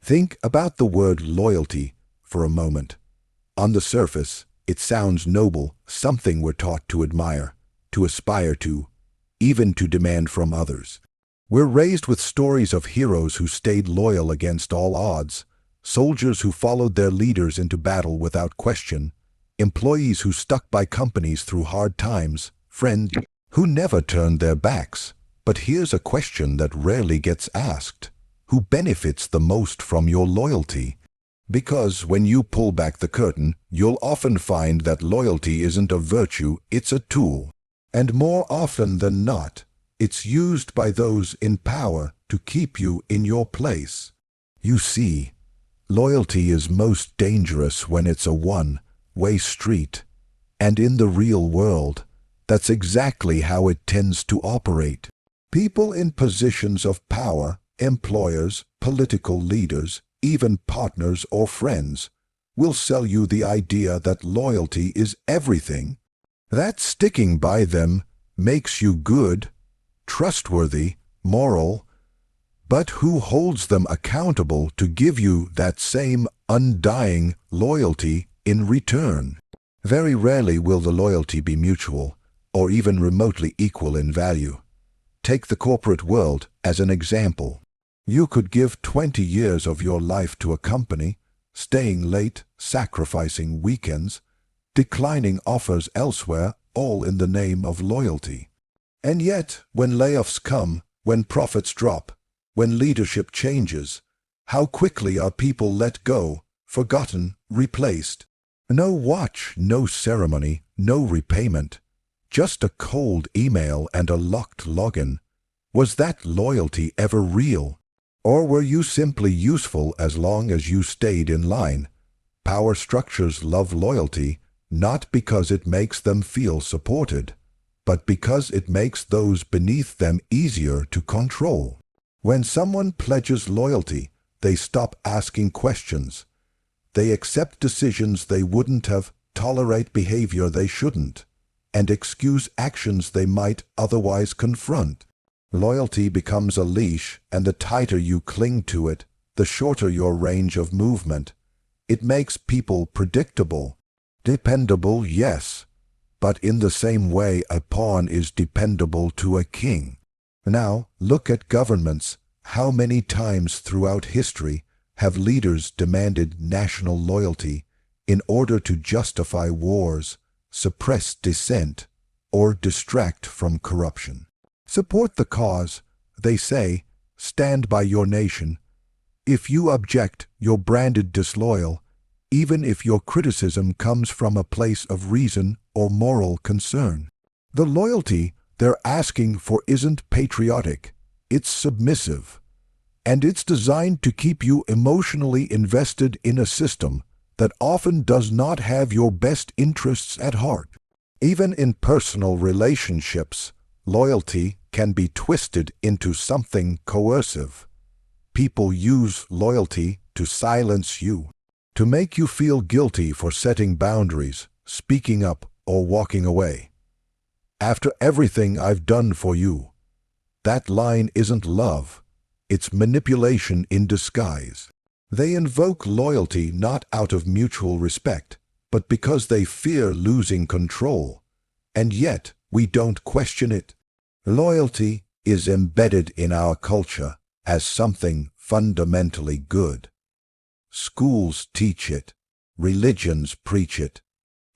Think about the word loyalty for a moment. On the surface, it sounds noble, something we're taught to admire, to aspire to, even to demand from others. We're raised with stories of heroes who stayed loyal against all odds, soldiers who followed their leaders into battle without question, employees who stuck by companies through hard times, friends who never turned their backs. But here's a question that rarely gets asked. Who benefits the most from your loyalty? Because when you pull back the curtain, you'll often find that loyalty isn't a virtue, it's a tool. And more often than not, it's used by those in power to keep you in your place. You see, loyalty is most dangerous when it's a one-way street. And in the real world, that's exactly how it tends to operate. People in positions of power, employers, political leaders, even partners or friends, will sell you the idea that loyalty is everything, that sticking by them makes you good, trustworthy, moral. But who holds them accountable to give you that same undying loyalty in return? Very rarely will the loyalty be mutual, or even remotely equal in value. Take the corporate world as an example. You could give 20 years of your life to a company, staying late, sacrificing weekends, declining offers elsewhere, all in the name of loyalty. And yet, when layoffs come, when profits drop, when leadership changes, how quickly are people let go, forgotten, replaced? No watch, no ceremony, no repayment, just a cold email and a locked login. Was that loyalty ever real? Or were you simply useful as long as you stayed in line? Power structures love loyalty, not because it makes them feel supported, but because it makes those beneath them easier to control. When someone pledges loyalty, they stop asking questions. They accept decisions they wouldn't have, tolerate behavior they shouldn't, and excuse actions they might otherwise confront. Loyalty becomes a leash, and the tighter you cling to it, the shorter your range of movement. It makes people predictable. Dependable, yes, but in the same way a pawn is dependable to a king. Now, look at governments. How many times throughout history have leaders demanded national loyalty in order to justify wars, suppress dissent, or distract from corruption? Support the cause, they say, stand by your nation. If you object, you're branded disloyal, even if your criticism comes from a place of reason or moral concern. The loyalty they're asking for isn't patriotic, it's submissive. And it's designed to keep you emotionally invested in a system that often does not have your best interests at heart. Even in personal relationships, loyalty can be twisted into something coercive. People use loyalty to silence you, to make you feel guilty for setting boundaries, speaking up, or walking away. After everything I've done for you, that line isn't love, it's manipulation in disguise. They invoke loyalty not out of mutual respect, but because they fear losing control. And yet, we don't question it. Loyalty is embedded in our culture as something fundamentally good. Schools teach it, religions preach it,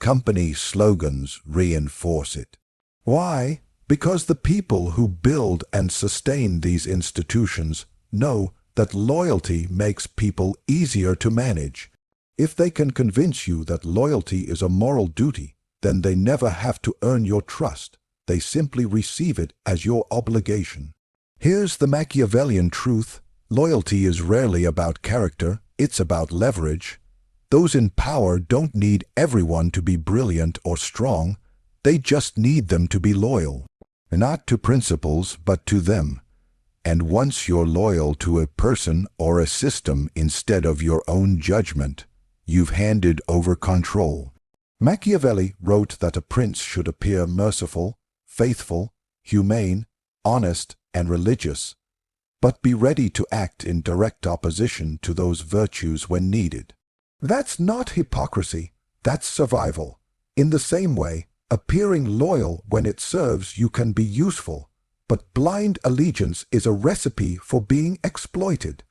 company slogans reinforce it. Why? Because the people who build and sustain these institutions know that loyalty makes people easier to manage. If they can convince you that loyalty is a moral duty, then they never have to earn your trust. They simply receive it as your obligation. Here's the Machiavellian truth. Loyalty is rarely about character, it's about leverage. Those in power don't need everyone to be brilliant or strong. They just need them to be loyal. Not to principles, but to them. And once you're loyal to a person or a system instead of your own judgment, you've handed over control. Machiavelli wrote that a prince should appear merciful, faithful, humane, honest, and religious. but be ready to act in direct opposition to those virtues when needed. That's not hypocrisy, that's survival. In the same way, appearing loyal when it serves you can be useful, but blind allegiance is a recipe for being exploited.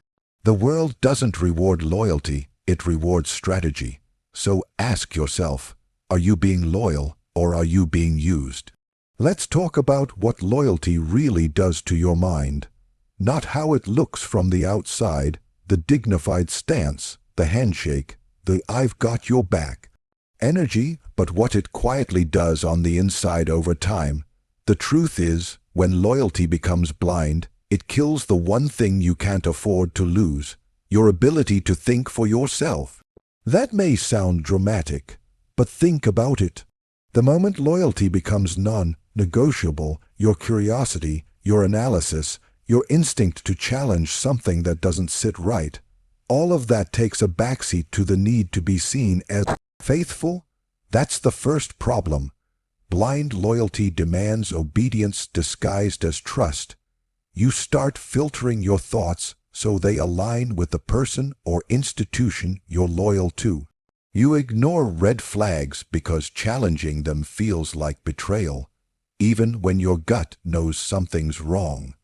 The world doesn't reward loyalty, it rewards strategy. So ask yourself, are you being loyal or are you being used? Let's talk about what loyalty really does to your mind. Not how it looks from the outside, the dignified stance, the handshake, the "I've got your back" energy, but what it quietly does on the inside over time. The truth is, when loyalty becomes blind, it kills the one thing you can't afford to lose, your ability to think for yourself. That may sound dramatic, but think about it. The moment loyalty becomes non-negotiable, your curiosity, your analysis, your instinct to challenge something that doesn't sit right, all of that takes a backseat to the need to be seen as faithful. That's the first problem. Blind loyalty demands obedience disguised as trust. You start filtering your thoughts so they align with the person or institution you're loyal to. You ignore red flags because challenging them feels like betrayal, even when your gut knows something's wrong.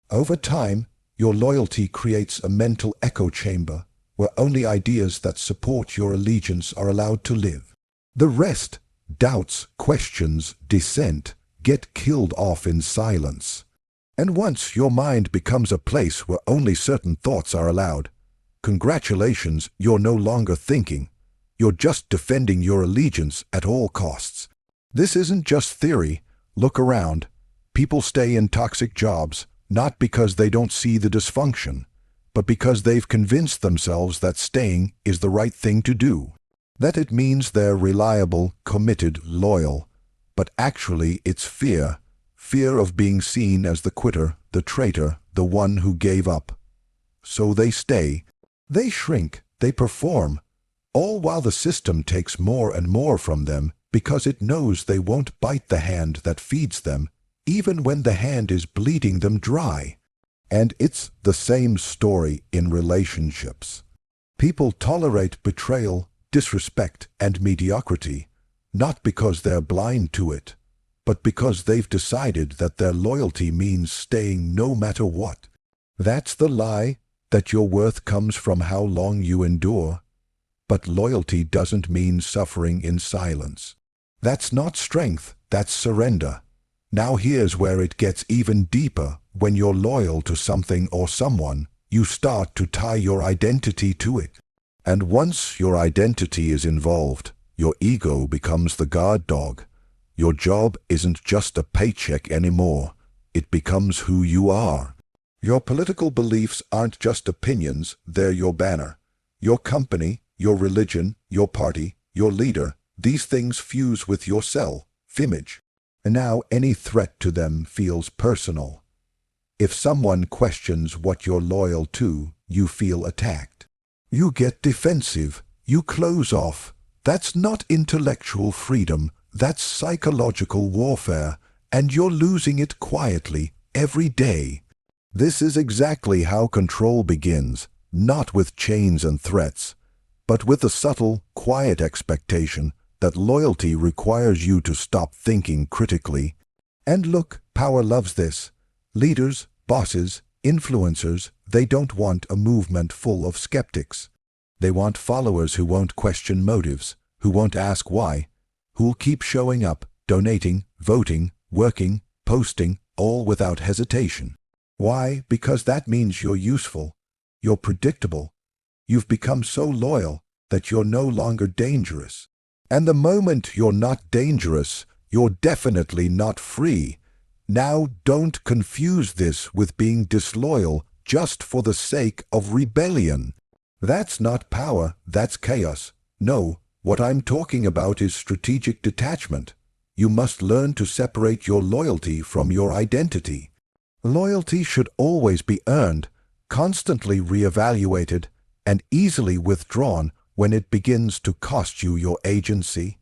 Over time, your loyalty creates a mental echo chamber where only ideas that support your allegiance are allowed to live. The rest, doubts, questions, dissent, get killed off in silence. And once your mind becomes a place where only certain thoughts are allowed, congratulations, you're no longer thinking. You're just defending your allegiance at all costs. This isn't just theory. Look around. People stay in toxic jobs, not because they don't see the dysfunction, but because they've convinced themselves that staying is the right thing to do. That it means they're reliable, committed, loyal. But actually it's fear. Fear of being seen as the quitter, the traitor, the one who gave up. So they stay. They shrink. They perform. All while the system takes more and more from them because it knows they won't bite the hand that feeds them, even when the hand is bleeding them dry. And it's the same story in relationships. People tolerate betrayal, disrespect, and mediocrity, not because they're blind to it, but because they've decided that their loyalty means staying no matter what. That's the lie, that your worth comes from how long you endure. But loyalty doesn't mean suffering in silence. That's not strength, that's surrender. Now here's where it gets even deeper. When you're loyal to something or someone, you start to tie your identity to it. And once your identity is involved, your ego becomes the guard dog. Your job isn't just a paycheck anymore. It becomes who you are. Your political beliefs aren't just opinions, they're your banner. Your company, your religion, your party, your leader, these things fuse with your self-image. And now any threat to them feels personal. If someone questions what you're loyal to, you feel attacked. You get defensive. You close off. That's not intellectual freedom. That's psychological warfare, and you're losing it quietly, every day. This is exactly how control begins, not with chains and threats, but with a subtle, quiet expectation that loyalty requires you to stop thinking critically. And look, power loves this. Leaders, bosses, influencers, they don't want a movement full of skeptics. They want followers who won't question motives, who won't ask why, who'll keep showing up, donating, voting, working, posting, all without hesitation. Why? Because that means you're useful. You're predictable. You've become so loyal that you're no longer dangerous. And the moment you're not dangerous, you're definitely not free. Now don't confuse this with being disloyal just for the sake of rebellion. That's not power, that's chaos. No, what I'm talking about is strategic detachment. You must learn to separate your loyalty from your identity. Loyalty should always be earned, constantly reevaluated, and easily withdrawn when it begins to cost you your agency.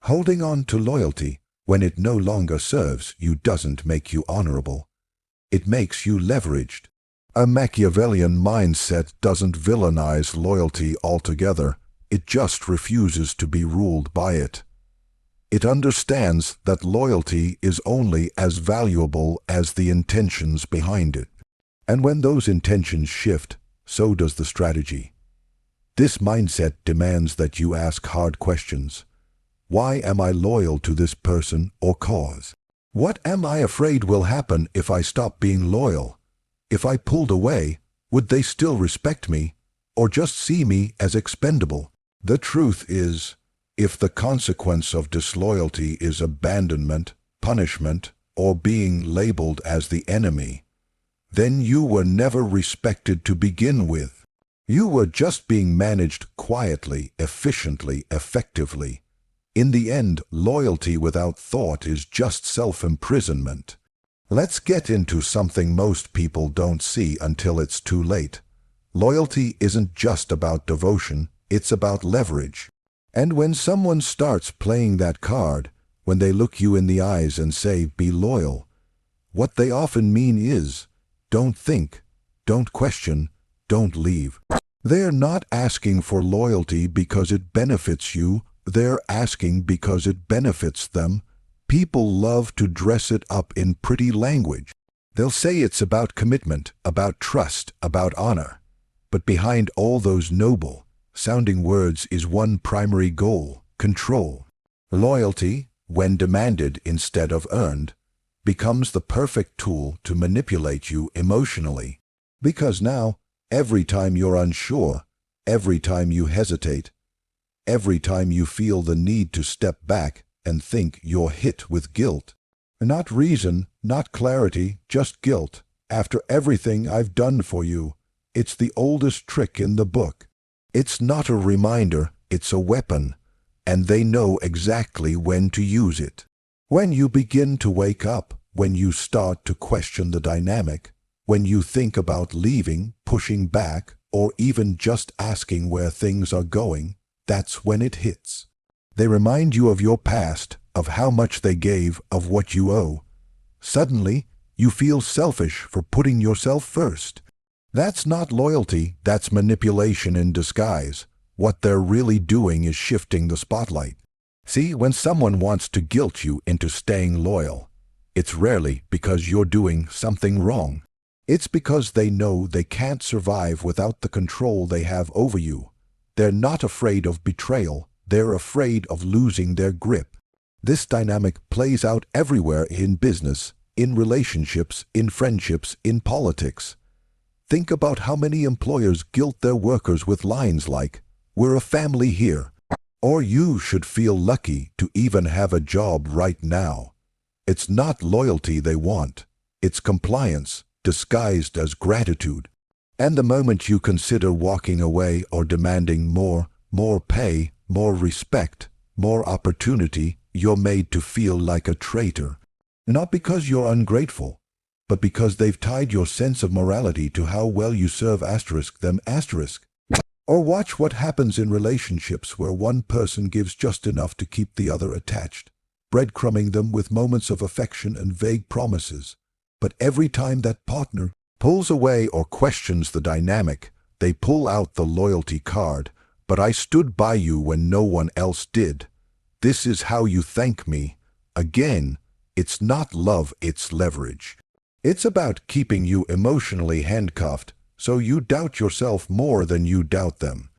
Holding on to loyalty when it no longer serves you doesn't make you honorable. It makes you leveraged. A Machiavellian mindset doesn't villainize loyalty altogether, it just refuses to be ruled by it. It understands that loyalty is only as valuable as the intentions behind it. And when those intentions shift, so does the strategy. This mindset demands that you ask hard questions. Why am I loyal to this person or cause? What am I afraid will happen if I stop being loyal? If I pulled away, would they still respect me, or just see me as expendable? The truth is, if the consequence of disloyalty is abandonment, punishment, or being labeled as the enemy, then you were never respected to begin with. You were just being managed quietly, efficiently, effectively. In the end, loyalty without thought is just self-imprisonment. Let's get into something most people don't see until it's too late. Loyalty isn't just about devotion, it's about leverage. And when someone starts playing that card, when they look you in the eyes and say, "Be loyal," what they often mean is, don't think, don't question, don't leave. They're not asking for loyalty because it benefits you, they're asking because it benefits them. People love to dress it up in pretty language. They'll say it's about commitment, about trust, about honor. But behind all those noble sounding words is one primary goal: control. Loyalty, when demanded instead of earned, becomes the perfect tool to manipulate you emotionally. Because now, every time you're unsure, every time you hesitate, every time you feel the need to step back and think, you're hit with guilt. Not reason, not clarity, just guilt. After everything I've done for you, it's the oldest trick in the book. It's not a reminder, it's a weapon, and they know exactly when to use it. When you begin to wake up, when you start to question the dynamic, when you think about leaving, pushing back, or even just asking where things are going, that's when it hits. They remind you of your past, of how much they gave, of what you owe. Suddenly, you feel selfish for putting yourself first. That's not loyalty, that's manipulation in disguise. What they're really doing is shifting the spotlight. See, when someone wants to guilt you into staying loyal, it's rarely because you're doing something wrong. It's because they know they can't survive without the control they have over you. They're not afraid of betrayal, they're afraid of losing their grip. This dynamic plays out everywhere in business, in relationships, in friendships, in politics. Think about how many employers guilt their workers with lines like, "We're a family here," or "You should feel lucky to even have a job right now." It's not loyalty they want, it's compliance disguised as gratitude. And the moment you consider walking away or demanding more pay, more respect, more opportunity, you're made to feel like a traitor. Not because you're ungrateful, but because they've tied your sense of morality to how well you serve them. Or watch what happens in relationships where one person gives just enough to keep the other attached, breadcrumbing them with moments of affection and vague promises. But every time that partner pulls away or questions the dynamic, they pull out the loyalty card. "But I stood by you when no one else did. This is how you thank me." Again, it's not love, it's leverage. It's about keeping you emotionally handcuffed so you doubt yourself more than you doubt them.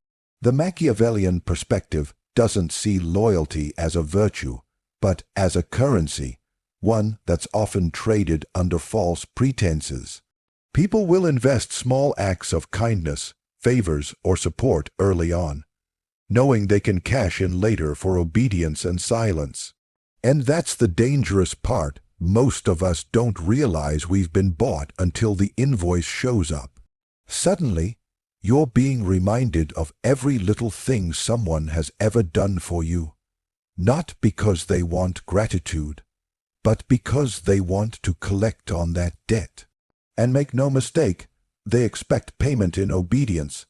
The Machiavellian perspective doesn't see loyalty as a virtue, but as a currency, one that's often traded under false pretenses. People will invest small acts of kindness, favors, or support early on, knowing they can cash in later for obedience and silence. And that's the dangerous part. Most of us don't realize we've been bought until the invoice shows up. Suddenly, you're being reminded of every little thing someone has ever done for you, not because they want gratitude, but because they want to collect on that debt. And make no mistake, they expect payment in obedience.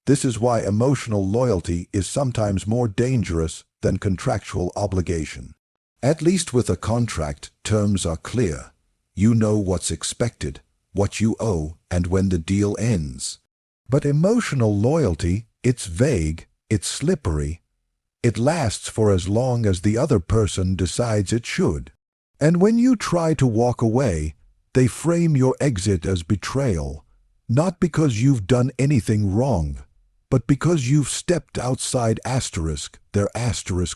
This is why emotional loyalty is sometimes more dangerous than contractual obligation. At least with a contract, terms are clear. You know what's expected, what you owe, and when the deal ends. But emotional loyalty, it's vague, it's slippery. It lasts for as long as the other person decides it should. And when you try to walk away, they frame your exit as betrayal, not because you've done anything wrong, but because you've stepped outside their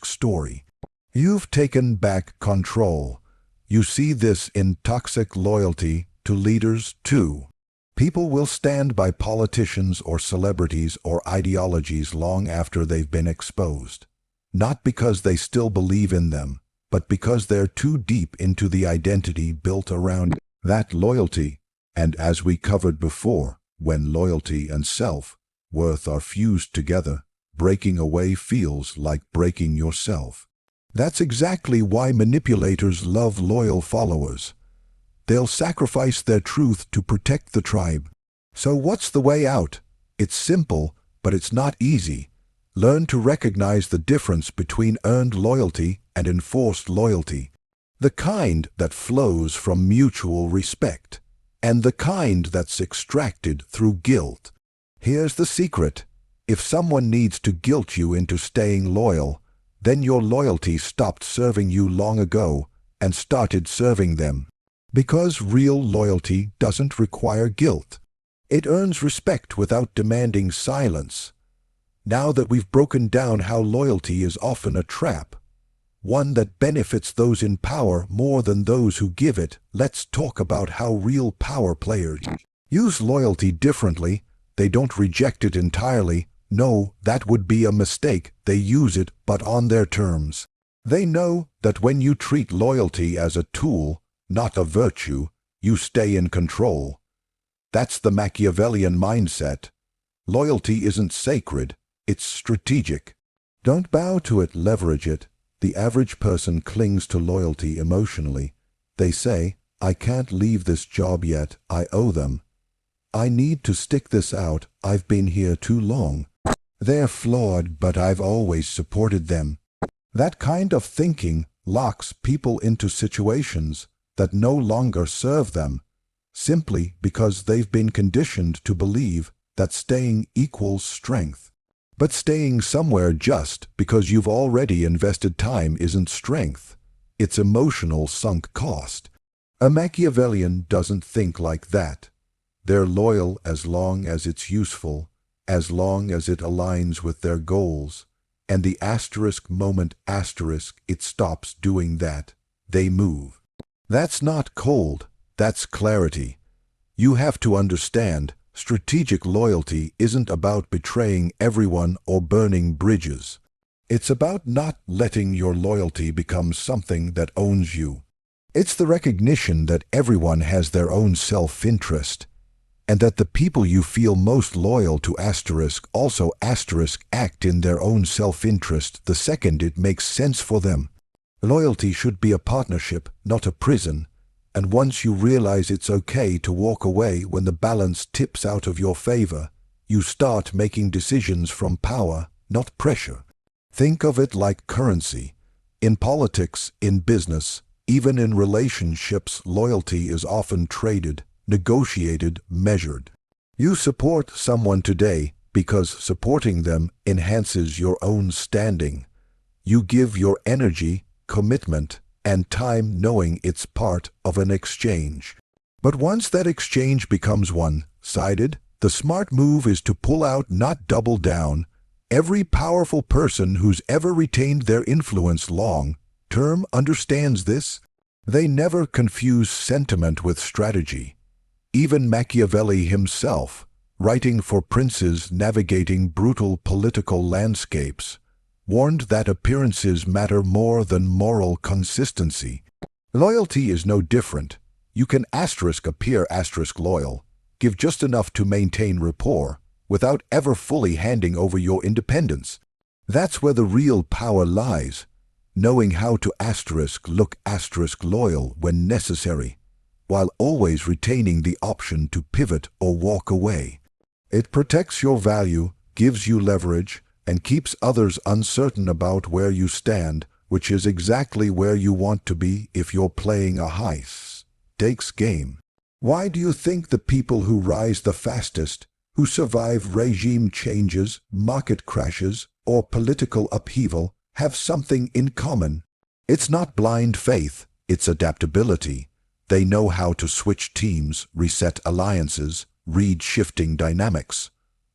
story. You've taken back control. You see this in toxic loyalty to leaders too. People will stand by politicians or celebrities or ideologies long after they've been exposed. Not because they still believe in them, but because they're too deep into the identity built around that loyalty. And as we covered before, when loyalty and self-worth are fused together, breaking away feels like breaking yourself. That's exactly why manipulators love loyal followers. They'll sacrifice their truth to protect the tribe. So what's the way out? It's simple, but it's not easy. Learn to recognize the difference between earned loyalty and enforced loyalty. The kind that flows from mutual respect, and the kind that's extracted through guilt. Here's the secret. If someone needs to guilt you into staying loyal, then your loyalty stopped serving you long ago and started serving them. Because real loyalty doesn't require guilt. It earns respect without demanding silence. Now that we've broken down how loyalty is often a trap, one that benefits those in power more than those who give it, let's talk about how real power players use loyalty differently. They don't reject it entirely. No, that would be a mistake. They use it, but on their terms. They know that when you treat loyalty as a tool, not a virtue, you stay in control. That's the Machiavellian mindset. Loyalty isn't sacred, it's strategic. Don't bow to it, leverage it. The average person clings to loyalty emotionally. They say, I can't leave this job yet, I owe them. I need to stick this out, I've been here too long. They're flawed, but I've always supported them. That kind of thinking locks people into situations that no longer serve them, simply because they've been conditioned to believe that staying equals strength. But staying somewhere just because you've already invested time isn't strength. It's emotional sunk cost. A Machiavellian doesn't think like that. They're loyal as long as it's useful, as long as it aligns with their goals. And the moment it stops doing that, they move. That's not cold, that's clarity. You have to understand, strategic loyalty isn't about betraying everyone or burning bridges. It's about not letting your loyalty become something that owns you. It's the recognition that everyone has their own self-interest, and that the people you feel most loyal to also act in their own self-interest the second it makes sense for them. Loyalty should be a partnership, not a prison, and once you realize it's okay to walk away when the balance tips out of your favor, you start making decisions from power, not pressure. Think of it like currency. In politics, in business, even in relationships, loyalty is often traded, negotiated, measured. You support someone today because supporting them enhances your own standing. You give your energy, commitment, and time knowing it's part of an exchange. But once that exchange becomes one-sided, the smart move is to pull out, not double down. Every powerful person who's ever retained their influence long-term understands this. They never confuse sentiment with strategy. Even Machiavelli himself, writing for princes navigating brutal political landscapes, warned that appearances matter more than moral consistency. Loyalty is no different. You can appear loyal, give just enough to maintain rapport, without ever fully handing over your independence. That's where the real power lies, knowing how to look loyal when necessary, while always retaining the option to pivot or walk away. It protects your value, gives you leverage, and keeps others uncertain about where you stand, which is exactly where you want to be if you're playing a high-stakes game. Why do you think the people who rise the fastest, who survive regime changes, market crashes, or political upheaval, have something in common? It's not blind faith, it's adaptability. They know how to switch teams, reset alliances, read shifting dynamics,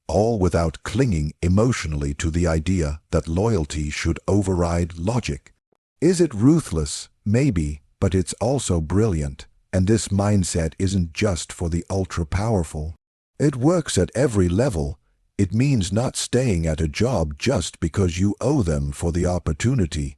all without clinging emotionally to the idea that loyalty should override logic. Is it ruthless? Maybe, but it's also brilliant. And this mindset isn't just for the ultra-powerful. It works at every level. It means not staying at a job just because you owe them for the opportunity,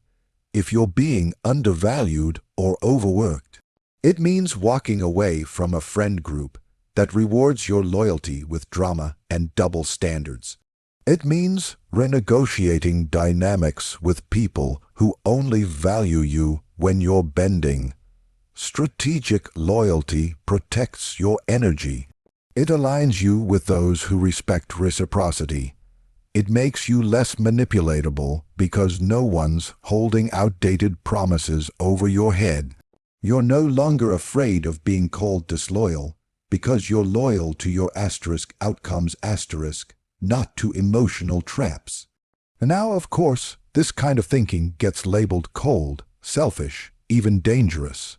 if you're being undervalued or overworked. It means walking away from a friend group that rewards your loyalty with drama and double standards. It means renegotiating dynamics with people who only value you when you're bending. Strategic loyalty protects your energy. It aligns you with those who respect reciprocity. It makes you less manipulatable because no one's holding outdated promises over your head. You're no longer afraid of being called disloyal because you're loyal to your outcomes, not to emotional traps. And now, of course, this kind of thinking gets labeled cold, selfish, even dangerous.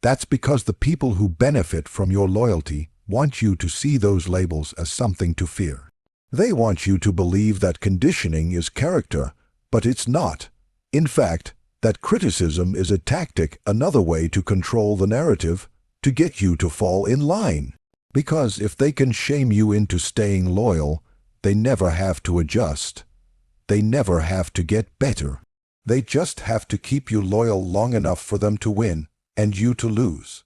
That's because the people who benefit from your loyalty want you to see those labels as something to fear. They want you to believe that conditioning is character, but it's not. In fact, that criticism is a tactic, another way to control the narrative, to get you to fall in line. Because if they can shame you into staying loyal, they never have to adjust. They never have to get better. They just have to keep you loyal long enough for them to win and you to lose.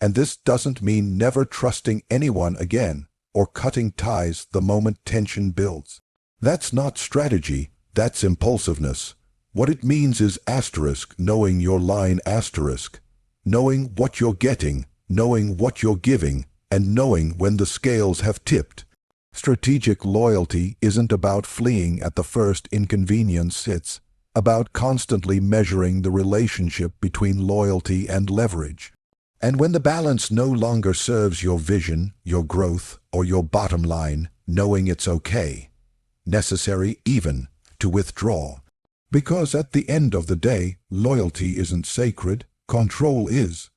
And this doesn't mean never trusting anyone again or cutting ties the moment tension builds. That's not strategy, that's impulsiveness. What it means is knowing your line, knowing what you're getting, knowing what you're giving, and knowing when the scales have tipped. Strategic loyalty isn't about fleeing at the first inconvenience, it's about constantly measuring the relationship between loyalty and leverage. And when the balance no longer serves your vision, your growth, or your bottom line, knowing it's okay, necessary even, to withdraw. Because at the end of the day, loyalty isn't sacred, control is.